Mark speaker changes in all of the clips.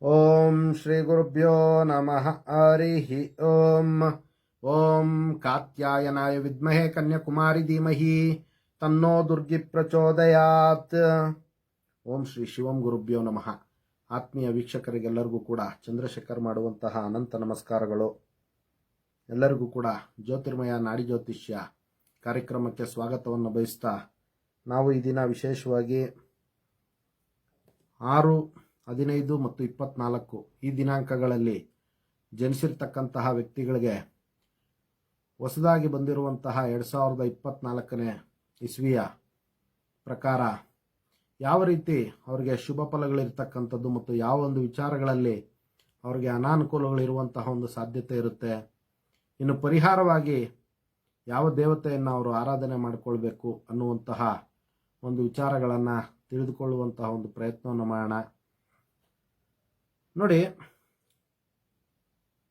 Speaker 1: ಓಂ ಶ್ರೀ ಗುರುಭ್ಯೋ ನಮಃ ಹರಿ ಓಂ. ಓಂ ಕಾತ್ಯಾಯನಾಯ ವಿದ್ಮಹೇ ಕನ್ಯಾಕುಮಾರಿ ಧೀಮಹಿ ತನ್ನೋ ದುರ್ಗಿ ಪ್ರಚೋದಯಾತ್. ಓಂ ಶ್ರೀ ಶಿವಂ ಗುರುಭ್ಯೋ ನಮಃ. ಆತ್ಮೀಯ ವೀಕ್ಷಕರಿಗೆಲ್ಲರಿಗೂ ಕೂಡ ಚಂದ್ರಶೇಖರ್ ಮಾಡುವಂತಹ ಅನಂತ ನಮಸ್ಕಾರಗಳು. ಎಲ್ಲರಿಗೂ ಕೂಡ ಜ್ಯೋತಿರ್ಮಯ ನಾಡಿ ಜ್ಯೋತಿಷ್ಯ ಕಾರ್ಯಕ್ರಮಕ್ಕೆ ಸ್ವಾಗತವನ್ನು ಬಯಸ್ತಾ, ನಾವು ಈ ದಿನ ವಿಶೇಷವಾಗಿ 6, 15 ಮತ್ತು 24 ಈ ದಿನಾಂಕಗಳಲ್ಲಿ ಜನಿಸಿರ್ತಕ್ಕಂತಹ ವ್ಯಕ್ತಿಗಳಿಗೆ ಹೊಸದಾಗಿ ಬಂದಿರುವಂತಹ 2024ನೇ ಇಸ್ವಿಯ ಪ್ರಕಾರ ಯಾವ ರೀತಿ ಅವರಿಗೆ ಶುಭ ಫಲಗಳಿರ್ತಕ್ಕಂಥದ್ದು ಮತ್ತು ಯಾವ ಒಂದು ವಿಚಾರಗಳಲ್ಲಿ ಅವರಿಗೆ ಅನಾನುಕೂಲಗಳಿರುವಂತಹ ಒಂದು ಸಾಧ್ಯತೆ ಇರುತ್ತೆ, ಇನ್ನು ಪರಿಹಾರವಾಗಿ ಯಾವ ದೇವತೆಯನ್ನು ಅವರು ಆರಾಧನೆ ಮಾಡಿಕೊಳ್ಬೇಕು ಅನ್ನುವಂತಹ ಒಂದು ವಿಚಾರಗಳನ್ನು ತಿಳಿದುಕೊಳ್ಳುವಂತಹ ಒಂದು ಪ್ರಯತ್ನವನ್ನು ಮಾಡೋಣ. ನೋಡಿ,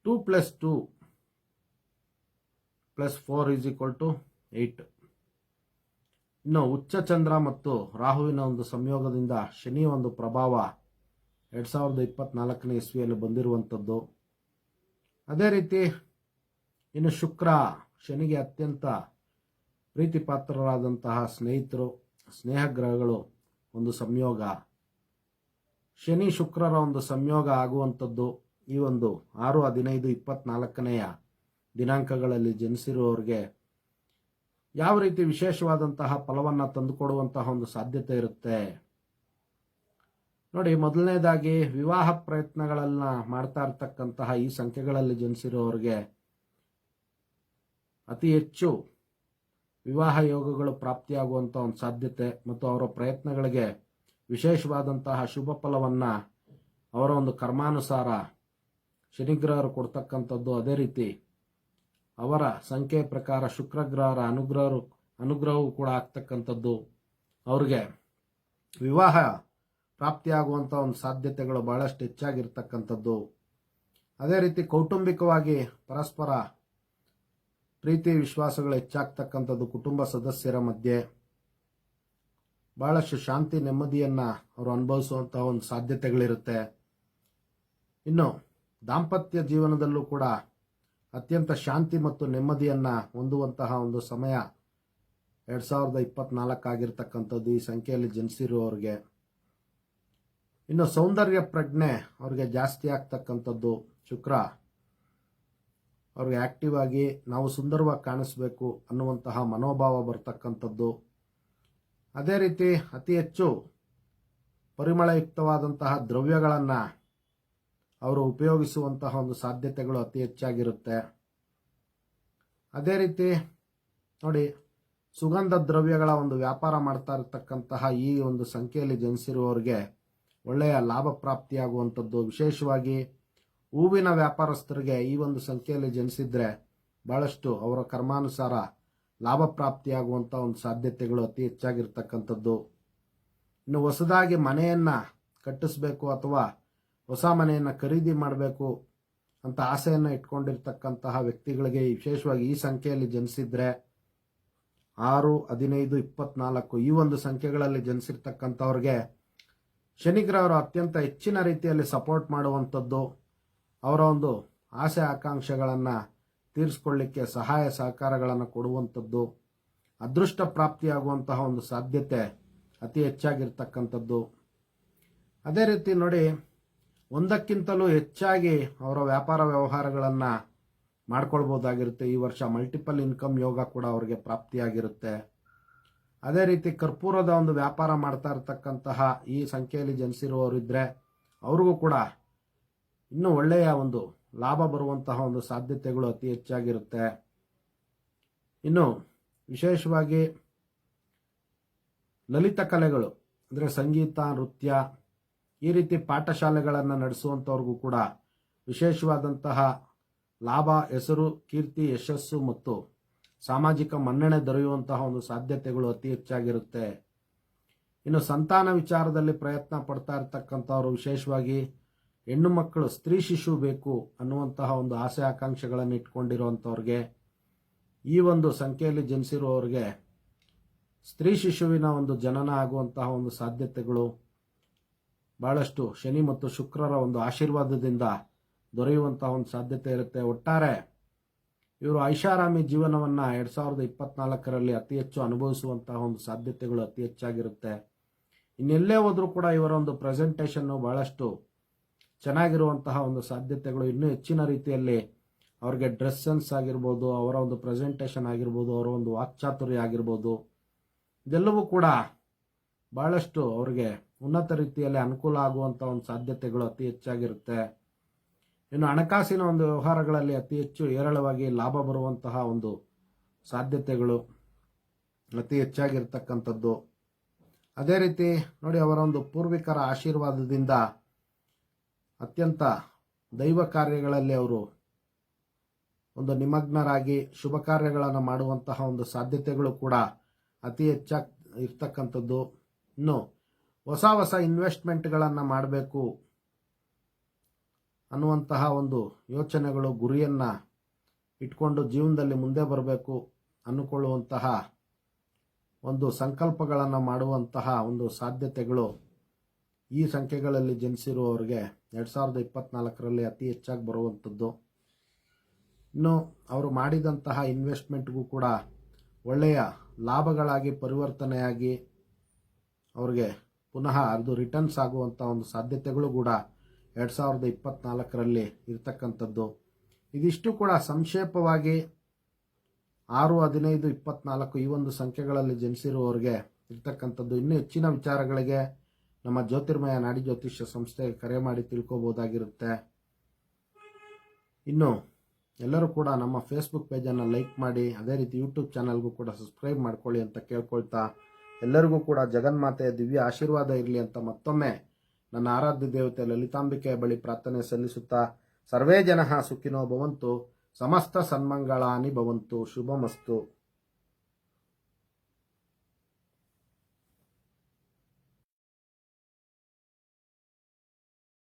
Speaker 1: 2 + 2 + 4 = 8. ಇನ್ನು ಉಚ್ಚ ಚಂದ್ರ ಮತ್ತು ರಾಹುವಿನ ಒಂದು ಸಂಯೋಗದಿಂದ ಶನಿ ಒಂದು ಪ್ರಭಾವ 2024ನೇ ಇಸ್ವಿಯಲ್ಲಿ ಬಂದಿರುವಂಥದ್ದು. ಅದೇ ರೀತಿ ಇನ್ನು ಶುಕ್ರ, ಶನಿಗೆ ಅತ್ಯಂತ ಪ್ರೀತಿಪಾತ್ರರಾದಂತಹ ಸ್ನೇಹಿತರು, ಸ್ನೇಹಗ್ರಹಗಳು ಒಂದು ಸಂಯೋಗ, ಶನಿ ಶುಕ್ರರ ಒಂದು ಸಂಯೋಗ ಆಗುವಂಥದ್ದು ಈ ಒಂದು 6, 15, 24ನೇ ದಿನಾಂಕಗಳಲ್ಲಿ ಜನಿಸಿರುವವರಿಗೆ ಯಾವ ರೀತಿ ವಿಶೇಷವಾದಂತಹ ಫಲವನ್ನು ತಂದುಕೊಡುವಂತಹ ಒಂದು ಸಾಧ್ಯತೆ ಇರುತ್ತೆ. ನೋಡಿ, ಮೊದಲನೇದಾಗಿ ವಿವಾಹ ಪ್ರಯತ್ನಗಳನ್ನ ಮಾಡ್ತಾ ಇರ್ತಕ್ಕಂತಹ ಈ ಸಂಖ್ಯೆಗಳಲ್ಲಿ ಜನಿಸಿರುವವರಿಗೆ ಅತಿ ಹೆಚ್ಚು ವಿವಾಹ ಯೋಗಗಳು ಪ್ರಾಪ್ತಿಯಾಗುವಂಥ ಒಂದು ಸಾಧ್ಯತೆ ಮತ್ತು ಅವರ ಪ್ರಯತ್ನಗಳಿಗೆ ವಿಶೇಷವಾದಂತಹ ಶುಭ ಫಲವನ್ನು ಅವರ ಒಂದು ಕರ್ಮಾನುಸಾರ ಶನಿಗ್ರಹರು ಕೊಡ್ತಕ್ಕಂಥದ್ದು. ಅದೇ ರೀತಿ ಅವರ ಸಂಖ್ಯೆ ಪ್ರಕಾರ ಶುಕ್ರಗ್ರಹರ ಅನುಗ್ರಹವೂ ಕೂಡ ಆಗ್ತಕ್ಕಂಥದ್ದು. ಅವ್ರಿಗೆ ವಿವಾಹ ಪ್ರಾಪ್ತಿಯಾಗುವಂಥ ಒಂದು ಸಾಧ್ಯತೆಗಳು ಬಹಳಷ್ಟು ಹೆಚ್ಚಾಗಿರ್ತಕ್ಕಂಥದ್ದು. ಅದೇ ರೀತಿ ಕೌಟುಂಬಿಕವಾಗಿ ಪರಸ್ಪರ ಪ್ರೀತಿ ವಿಶ್ವಾಸಗಳು ಹೆಚ್ಚಾಗ್ತಕ್ಕಂಥದ್ದು. ಕುಟುಂಬ ಸದಸ್ಯರ ಮಧ್ಯೆ ಬಹಳಷ್ಟು ಶಾಂತಿ ನೆಮ್ಮದಿಯನ್ನು ಅವರು ಅನುಭವಿಸುವಂತಹ ಒಂದು ಸಾಧ್ಯತೆಗಳಿರುತ್ತೆ. ಇನ್ನು ದಾಂಪತ್ಯ ಜೀವನದಲ್ಲೂ ಕೂಡ ಅತ್ಯಂತ ಶಾಂತಿ ಮತ್ತು ನೆಮ್ಮದಿಯನ್ನು ಹೊಂದುವಂತಹ ಒಂದು ಸಮಯ 2024 ಆಗಿರ್ತಕ್ಕಂಥದ್ದು ಈ ಸಂಖ್ಯೆಯಲ್ಲಿ ಜನಿಸಿರುವವರಿಗೆ. ಇನ್ನು ಸೌಂದರ್ಯ ಪ್ರಜ್ಞೆ ಅವ್ರಿಗೆ ಜಾಸ್ತಿ ಆಗ್ತಕ್ಕಂಥದ್ದು. ಶುಕ್ರ ಅವ್ರಿಗೆ ಆಕ್ಟಿವ್ ಆಗಿ ನಾವು ಸುಂದರವಾಗಿ ಕಾಣಿಸ್ಬೇಕು ಅನ್ನುವಂತಹ ಮನೋಭಾವ ಬರ್ತಕ್ಕಂಥದ್ದು. ಅದೇ ರೀತಿ ಅತಿ ಹೆಚ್ಚು ಪರಿಮಳಯುಕ್ತವಾದಂತಹ ದ್ರವ್ಯಗಳನ್ನು ಅವರು ಉಪಯೋಗಿಸುವಂತಹ ಒಂದು ಸಾಧ್ಯತೆಗಳು ಅತಿ ಹೆಚ್ಚಾಗಿರುತ್ತೆ. ಅದೇ ರೀತಿ ನೋಡಿ, ಸುಗಂಧ ದ್ರವ್ಯಗಳ ಒಂದು ವ್ಯಾಪಾರ ಮಾಡ್ತಾ ಇರತಕ್ಕಂತಹ ಈ ಒಂದು ಸಂಖ್ಯೆಯಲ್ಲಿ ಜನಿಸಿರುವವರಿಗೆ ಒಳ್ಳೆಯ ಲಾಭ ಪ್ರಾಪ್ತಿಯಾಗುವಂಥದ್ದು. ವಿಶೇಷವಾಗಿ ಹೂವಿನ ವ್ಯಾಪಾರಸ್ಥರಿಗೆ ಈ ಒಂದು ಸಂಖ್ಯೆಯಲ್ಲಿ ಜನಿಸಿದ್ರೆ ಬಹಳಷ್ಟು ಅವರ ಕರ್ಮಾನುಸಾರ ಲಾಭ ಪ್ರಾಪ್ತಿಯಾಗುವಂಥ ಒಂದು ಸಾಧ್ಯತೆಗಳು ಅತಿ ಹೆಚ್ಚಾಗಿರ್ತಕ್ಕಂಥದ್ದು. ಇನ್ನು ಹೊಸದಾಗಿ ಮನೆಯನ್ನು ಕಟ್ಟಿಸ್ಬೇಕು ಅಥವಾ ಹೊಸ ಮನೆಯನ್ನು ಖರೀದಿ ಮಾಡಬೇಕು ಅಂತ ಆಸೆಯನ್ನು ಇಟ್ಕೊಂಡಿರ್ತಕ್ಕಂತಹ ವ್ಯಕ್ತಿಗಳಿಗೆ ವಿಶೇಷವಾಗಿ ಈ ಸಂಖ್ಯೆಯಲ್ಲಿ ಜನಿಸಿದ್ರೆ 6, 15, 24 ಈ ಒಂದು ಸಂಖ್ಯೆಗಳಲ್ಲಿ ಜನಿಸಿರ್ತಕ್ಕಂಥವ್ರಿಗೆ ಶನಿಗ್ರಹರು ಅತ್ಯಂತ ಹೆಚ್ಚಿನ ರೀತಿಯಲ್ಲಿ ಸಪೋರ್ಟ್ ಮಾಡುವಂಥದ್ದು, ಅವರ ಒಂದು ಆಸೆ ಆಕಾಂಕ್ಷೆಗಳನ್ನು ತೀರಿಸ್ಕೊಳ್ಳಿಕ್ಕೆ ಸಹಾಯ ಸಹಕಾರಗಳನ್ನು ಕೊಡುವಂಥದ್ದು, ಅದೃಷ್ಟ ಪ್ರಾಪ್ತಿಯಾಗುವಂತಹ ಒಂದು ಸಾಧ್ಯತೆ ಅತಿ ಹೆಚ್ಚಾಗಿರ್ತಕ್ಕಂಥದ್ದು. ಅದೇ ರೀತಿ ನೋಡಿ, ಒಂದಕ್ಕಿಂತಲೂ ಹೆಚ್ಚಾಗಿ ಅವರ ವ್ಯಾಪಾರ ವ್ಯವಹಾರಗಳನ್ನು ಮಾಡ್ಕೊಳ್ಬೋದಾಗಿರುತ್ತೆ. ಈ ವರ್ಷ ಮಲ್ಟಿಪಲ್ ಇನ್ಕಮ್ ಯೋಗ ಕೂಡ ಅವರಿಗೆ ಪ್ರಾಪ್ತಿಯಾಗಿರುತ್ತೆ. ಅದೇ ರೀತಿ ಕರ್ಪೂರದ ಒಂದು ವ್ಯಾಪಾರ ಮಾಡ್ತಾ ಇರತಕ್ಕಂತಹ ಈ ಸಂಖ್ಯೆಯಲ್ಲಿ ಜನಿಸಿರುವವರಿದ್ದರೆ ಅವ್ರಿಗೂ ಕೂಡ ಇನ್ನೂ ಒಳ್ಳೆಯ ಒಂದು ಲಾಭ ಬರುವಂತಹ ಒಂದು ಸಾಧ್ಯತೆಗಳು ಅತಿ ಹೆಚ್ಚಾಗಿರುತ್ತೆ. ಇನ್ನು ವಿಶೇಷವಾಗಿ ಲಲಿತ ಕಲೆಗಳು ಅಂದರೆ ಸಂಗೀತ, ನೃತ್ಯ ಈ ರೀತಿ ಪಾಠಶಾಲೆಗಳನ್ನು ನಡೆಸುವಂಥವ್ರಿಗೂ ಕೂಡ ವಿಶೇಷವಾದಂತಹ ಲಾಭ, ಹೆಸರು, ಕೀರ್ತಿ, ಯಶಸ್ಸು ಮತ್ತು ಸಾಮಾಜಿಕ ಮನ್ನಣೆ ದೊರೆಯುವಂತಹ ಒಂದು ಸಾಧ್ಯತೆಗಳು ಅತಿ ಹೆಚ್ಚಾಗಿರುತ್ತೆ. ಇನ್ನು ಸಂತಾನ ವಿಚಾರದಲ್ಲಿ ಪ್ರಯತ್ನ ಪಡ್ತಾ ಇರತಕ್ಕಂಥವ್ರು, ವಿಶೇಷವಾಗಿ ಹೆಣ್ಣು ಮಕ್ಕಳು, ಸ್ತ್ರೀ ಶಿಶು ಬೇಕು ಅನ್ನುವಂತಹ ಒಂದು ಆಸೆ ಆಕಾಂಕ್ಷೆಗಳನ್ನು ಇಟ್ಕೊಂಡಿರುವಂಥವ್ರಿಗೆ ಈ ಒಂದು ಸಂಖ್ಯೆಯಲ್ಲಿ ಜನಿಸಿರುವವರಿಗೆ ಸ್ತ್ರೀ ಶಿಶುವಿನ ಒಂದು ಜನನ ಆಗುವಂತಹ ಒಂದು ಸಾಧ್ಯತೆಗಳು ಬಹಳಷ್ಟು ಶನಿ ಮತ್ತು ಶುಕ್ರರ ಒಂದು ಆಶೀರ್ವಾದದಿಂದ ದೊರೆಯುವಂತಹ ಒಂದು ಸಾಧ್ಯತೆ ಇರುತ್ತೆ. ಒಟ್ಟಾರೆ ಇವರು ಐಷಾರಾಮಿ ಜೀವನವನ್ನು 2024ರಲ್ಲಿ ಅತಿ ಹೆಚ್ಚು ಅನುಭವಿಸುವಂತಹ ಒಂದು ಸಾಧ್ಯತೆಗಳು ಅತಿ ಹೆಚ್ಚಾಗಿರುತ್ತೆ. ಇನ್ನೆಲ್ಲೇ ಹೋದ್ರೂ ಕೂಡ ಇವರ ಒಂದು ಪ್ರೆಸೆಂಟೇಷನ್ನು ಬಹಳಷ್ಟು ಚೆನ್ನಾಗಿರುವಂತಹ ಒಂದು ಸಾಧ್ಯತೆಗಳು, ಇನ್ನೂ ಹೆಚ್ಚಿನ ರೀತಿಯಲ್ಲಿ ಅವ್ರಿಗೆ ಡ್ರೆಸ್ ಸೆನ್ಸ್ ಆಗಿರ್ಬೋದು, ಅವರ ಒಂದು ಪ್ರೆಸೆಂಟೇಷನ್ ಆಗಿರ್ಬೋದು, ಅವರ ಒಂದು ವಾಕ್ಚಾತುರ್ಯ ಆಗಿರ್ಬೋದು, ಇದೆಲ್ಲವೂ ಕೂಡ ಬಹಳಷ್ಟು ಅವ್ರಿಗೆ ಉನ್ನತ ರೀತಿಯಲ್ಲಿ ಅನುಕೂಲ ಆಗುವಂಥ ಒಂದು ಸಾಧ್ಯತೆಗಳು ಅತಿ ಹೆಚ್ಚಾಗಿರುತ್ತೆ. ಇನ್ನು ಹಣಕಾಸಿನ ಒಂದು ವ್ಯವಹಾರಗಳಲ್ಲಿ ಅತಿ ಹೆಚ್ಚು ಹೇರಳವಾಗಿ ಲಾಭ ಬರುವಂತಹ ಒಂದು ಸಾಧ್ಯತೆಗಳು ಅತಿ ಹೆಚ್ಚಾಗಿರ್ತಕ್ಕಂಥದ್ದು. ಅದೇ ರೀತಿ ನೋಡಿ, ಅವರ ಒಂದು ಪೂರ್ವಿಕರ ಆಶೀರ್ವಾದದಿಂದ ಅತ್ಯಂತ ದೈವ ಕಾರ್ಯಗಳಲ್ಲಿ ಅವರು ಒಂದು ನಿಮಗ್ನರಾಗಿ ಶುಭ ಕಾರ್ಯಗಳನ್ನು ಮಾಡುವಂತಹ ಒಂದು ಸಾಧ್ಯತೆಗಳು ಕೂಡ ಅತಿ ಹೆಚ್ಚಾಗಿ ಇರ್ತಕ್ಕಂಥದ್ದು. ಇನ್ನು ಹೊಸ ಹೊಸ ಇನ್ವೆಸ್ಟ್ಮೆಂಟ್ಗಳನ್ನು ಮಾಡಬೇಕು ಅನ್ನುವಂತಹ ಒಂದು ಯೋಚನೆಗಳು, ಗುರಿಯನ್ನು ಇಟ್ಕೊಂಡು ಜೀವನದಲ್ಲಿ ಮುಂದೆ ಬರಬೇಕು ಅಂದುಕೊಳ್ಳುವಂತಹ ಒಂದು ಸಂಕಲ್ಪಗಳನ್ನು ಮಾಡುವಂತಹ ಒಂದು ಸಾಧ್ಯತೆಗಳು ಈ ಸಂಖ್ಯೆಗಳಲ್ಲಿ ಜನಿಸಿರುವವರಿಗೆ 2024ರಲ್ಲಿ ಅತಿ ಹೆಚ್ಚಾಗಿ ಬರುವಂಥದ್ದು. ಇನ್ನು ಅವರು ಮಾಡಿದಂತಹ ಇನ್ವೆಸ್ಟ್ಮೆಂಟ್ಗೂ ಕೂಡ ಒಳ್ಳೆಯ ಲಾಭಗಳಾಗಿ ಪರಿವರ್ತನೆಯಾಗಿ ಅವ್ರಿಗೆ ಪುನಃ ಅದು ರಿಟರ್ನ್ಸ್ ಆಗುವಂಥ ಒಂದು ಸಾಧ್ಯತೆಗಳು ಕೂಡ 2024ರಲ್ಲಿ ಇರ್ತಕ್ಕಂಥದ್ದು. ಇದಿಷ್ಟು ಕೂಡ ಸಂಕ್ಷೇಪವಾಗಿ 6, 15, 24 ಈ ಒಂದು ಸಂಖ್ಯೆಗಳಲ್ಲಿ ಜನಿಸಿರುವವರಿಗೆ ಇರ್ತಕ್ಕಂಥದ್ದು. ಇನ್ನೂ ಹೆಚ್ಚಿನ ವಿಚಾರಗಳಿಗೆ ನಮ್ಮ ಜ್ಯೋತಿರ್ಮಯ ನಾಡಿ ಜ್ಯೋತಿಷ್ಯ ಸಂಸ್ಥೆಗೆ ಕರೆ ಮಾಡಿ ತಿಳ್ಕೊಬೋದಾಗಿರುತ್ತೆ. ಇನ್ನು ಎಲ್ಲರೂ ಕೂಡ ನಮ್ಮ ಫೇಸ್ಬುಕ್ ಪೇಜನ್ನು ಲೈಕ್ ಮಾಡಿ, ಅದೇ ರೀತಿ ಯೂಟ್ಯೂಬ್ ಚಾನಲ್ಗೂ ಕೂಡ ಸಬ್ಸ್ಕ್ರೈಬ್ ಮಾಡ್ಕೊಳ್ಳಿ ಅಂತ ಕೇಳ್ಕೊಳ್ತಾ, ಎಲ್ಲರಿಗೂ ಕೂಡ ಜಗನ್ಮಾತೆಯ ದಿವ್ಯ ಆಶೀರ್ವಾದ ಇರಲಿ ಅಂತ ಮತ್ತೊಮ್ಮೆ ನನ್ನ ಆರಾಧ್ಯ ದೇವತೆ ಲಲಿತಾಂಬಿಕೆಯ ಬಳಿ ಪ್ರಾರ್ಥನೆ ಸಲ್ಲಿಸುತ್ತಾ, ಸರ್ವೇ ಜನಃ ಸುಖಿನೋ ಭವಂತು, ಸಮಸ್ತ ಸನ್ಮಂಗಳಾನಿ ಭವಂತು, ಶುಭಮಸ್ತು.